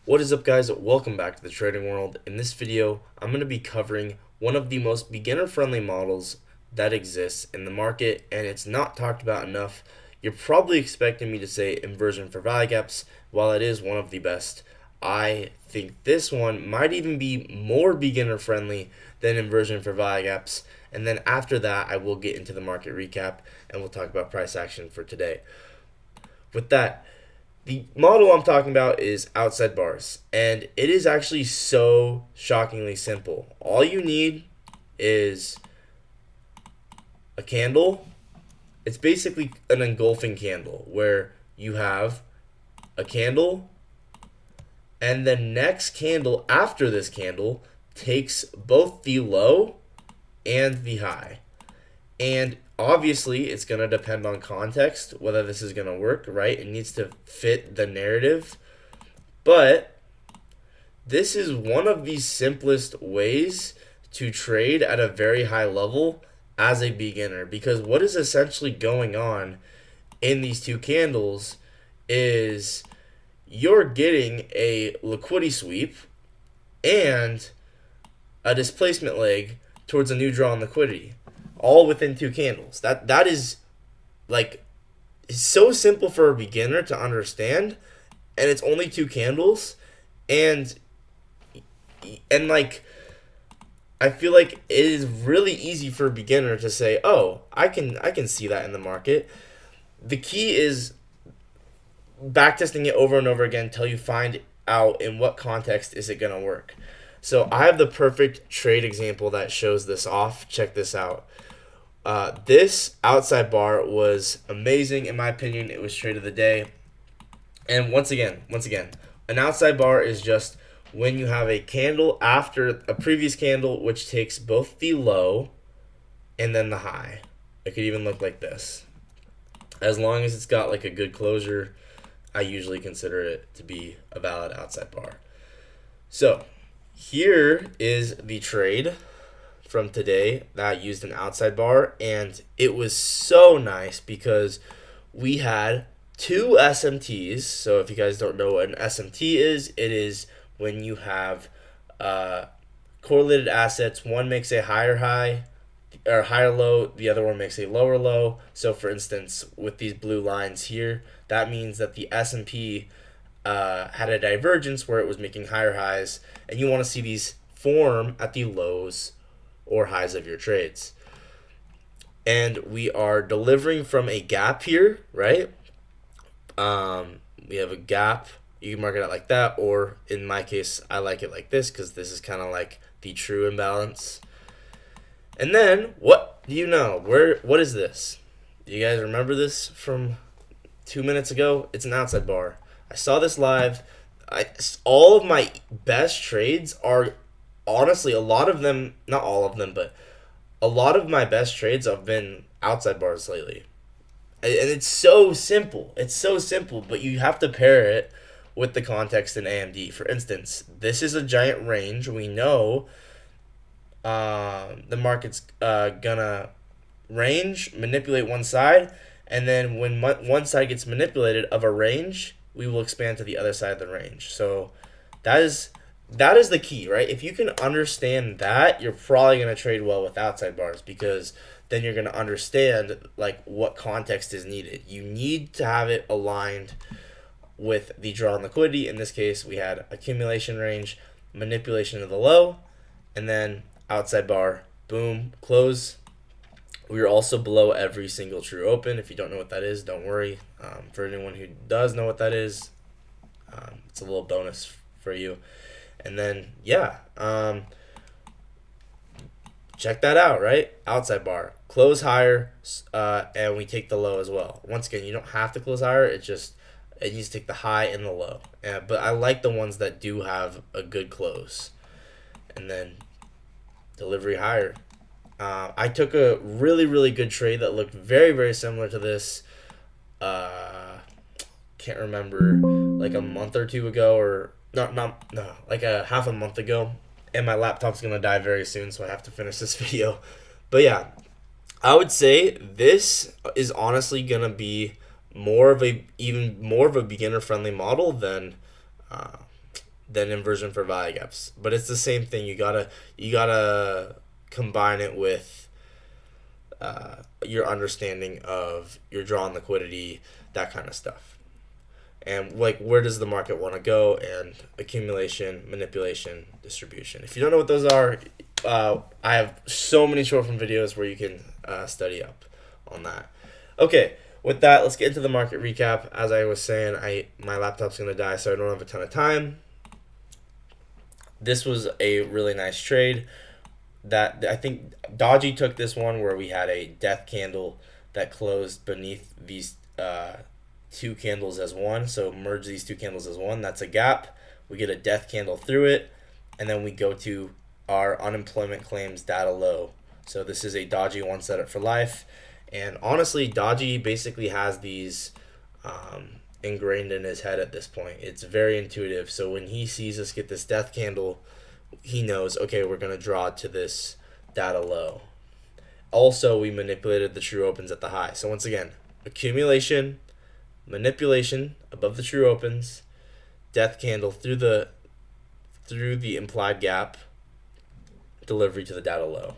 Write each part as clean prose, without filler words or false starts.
What is up, guys? Welcome back to the trading world. In this video, I'm going to be covering one of the most beginner-friendly models that exists in the market, and it's not talked about enough. You're probably expecting me to say inversion for value gaps. While it is one of the best, I think this one might even be more beginner-friendly than inversion for value gaps. And then after that, I will get into the market recap, and we'll talk about price action for today. With that, the model I'm talking about is outside bars, and it is actually so shockingly simple. All you need is a candle. It's basically an engulfing candle where you have a candle, and the next candle after this candle takes both the low and the high. And obviously, it's going to depend on context whether this is going to work, right? It needs to fit the narrative. But this is one of the simplest ways to trade at a very high level as a beginner, because what is essentially going on in these two candles is you're getting a liquidity sweep and a displacement leg towards a new draw on liquidity, all within two candles. That is like so simple for a beginner to understand, and it's only two candles, and like I feel like it is really easy for a beginner to say, "Oh, I can see that in the market." The key is backtesting it over and over again until you find out in what context is it going to work. So I have the perfect trade example that shows this off. Check this out. This outside bar was amazing in my opinion. It was trade of the day. And once again, an outside bar is just when you have a candle after a previous candle which takes both the low and then the high. It could even look like this. As long as it's got like a good closure, I usually consider it to be a valid outside bar. So here is the trade from today that used an outside bar, and it was so nice because we had two SMTs. So if you guys don't know what an SMT is, it is when you have correlated assets. One makes a higher high or higher low, the other one makes a lower low. So for instance, with these blue lines here, that means that the S&P had a divergence where it was making higher highs, and you want to see these form at the lows or highs of your trades. And we are delivering from a gap here, right? We have a gap. You can mark it out like that, or in my case, I like it like this because this is kind of like the true imbalance. And then, what do you know? What is this? Do you guys remember this from 2 minutes ago? It's an outside bar. I saw this live. All of my best trades are honestly, a lot of them, not all of them, but a lot of my best trades have been outside bars lately. And it's so simple. It's so simple, but you have to pair it with the context in AMD. For instance, this is a giant range. We know the market's gonna range, manipulate one side, and then when one side gets manipulated of a range, we will expand to the other side of the range. So that is the key, right? If you can understand that, you're probably gonna trade well with outside bars because then you're gonna understand like what context is needed. You need to have it aligned with the draw on liquidity. In this case, we had accumulation range, manipulation of the low, and then outside bar, boom, close. We are also below every single true open. If you don't know what that is, don't worry. For anyone who does know what that is, it's a little bonus for you. And then, yeah, check that out, right? Outside bar, close higher, and we take the low as well. Once again, you don't have to close higher. It needs to take the high and the low. But I like the ones that do have a good close. And then delivery higher. I took a really, really good trade that looked very, very similar to this. Can't remember, like a month or two ago, or no, like a half a month ago. And my laptop's gonna die very soon, so I have to finish this video. But yeah, I would say this is honestly gonna be even more of a beginner friendly model than then inversion for value gaps. But it's the same thing. You gotta combine it with your understanding of your draw and liquidity, that kind of stuff. And like, where does the market want to go, and accumulation, manipulation, distribution. If you don't know what those are, I have so many short form videos where you can study up on that. Okay, with that, let's get into the market recap. As I was saying, my laptop's gonna die, so I don't have a ton of time. This was a really nice trade. That I think Dodgy took this one where we had a death candle that closed beneath these two candles as one. So merge these two candles as one. That's a gap. We get a death candle through it, and then we go to our unemployment claims data low. So this is a Dodgy one setup for life. And honestly, Dodgy basically has these ingrained in his head at this point. It's very intuitive. So when he sees us get this death candle, he knows, okay, we're going to draw to this data low. Also, we manipulated the true opens at the high. So once again, accumulation, manipulation above the true opens, death candle through the implied gap, delivery to the data low.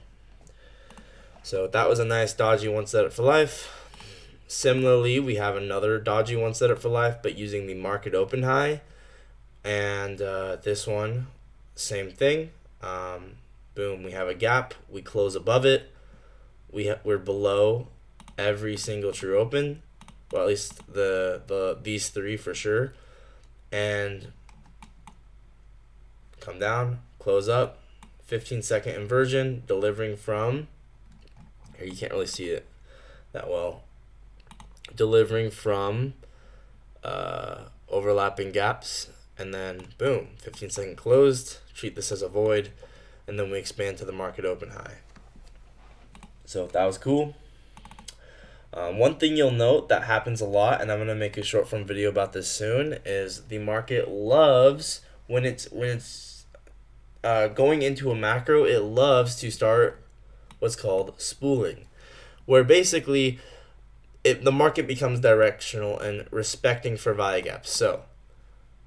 So that was a nice Dodgy one setup for life. Similarly, we have another Dodgy one setup for life, but using the market open high. And this one, same thing. Boom, we have a gap. We close above it. We're below every single true open. Well, at least these three for sure. And come down, close up. 15-second inversion, delivering from, here you can't really see it that well, delivering from overlapping gaps, and then boom, 15-second closed. Treat this as a void, and then we expand to the market open high. So that was cool. One thing you'll note that happens a lot, and I'm gonna make a short form video about this soon, is the market loves when it's going into a macro, it loves to start what's called spooling, where basically the market becomes directional and respecting fair value gaps. So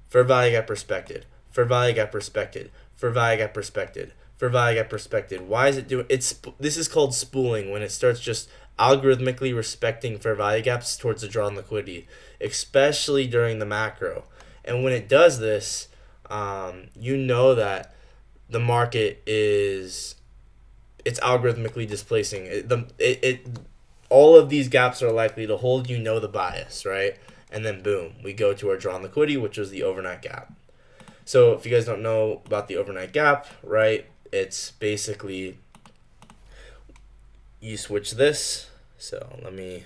fair value gap respected, fair value gap respected, fair value gap respected, fair value gap respected. Why is it doing this is called spooling, when it starts just algorithmically respecting fair value gaps towards the drawn liquidity, especially during the macro. And when it does this, you know that the market it's algorithmically displacing all of these gaps are likely to hold, the bias, right? And then boom, we go to our drawn liquidity, which was the overnight gap. So if you guys don't know about the overnight gap, right, it's basically you switch this. So let me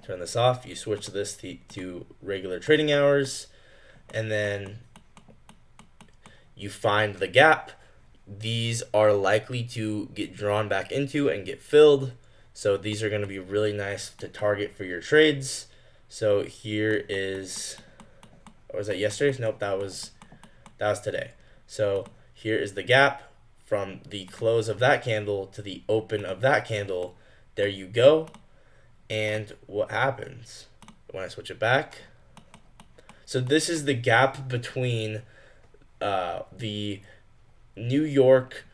turn this off. You switch this to regular trading hours, and then you find the gap. These are likely to get drawn back into and get filled. So these are going to be really nice to target for your trades. So here is, or was that yesterday? Nope, that was today. So here is the gap from the close of that candle to the open of that candle. There you go. And what happens when I switch it back? So this is the gap between the New York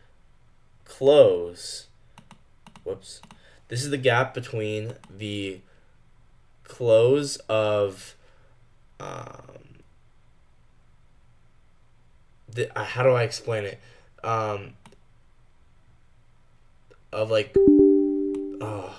close. Whoops. This is the gap between the close of how do I explain it? Of like, oh,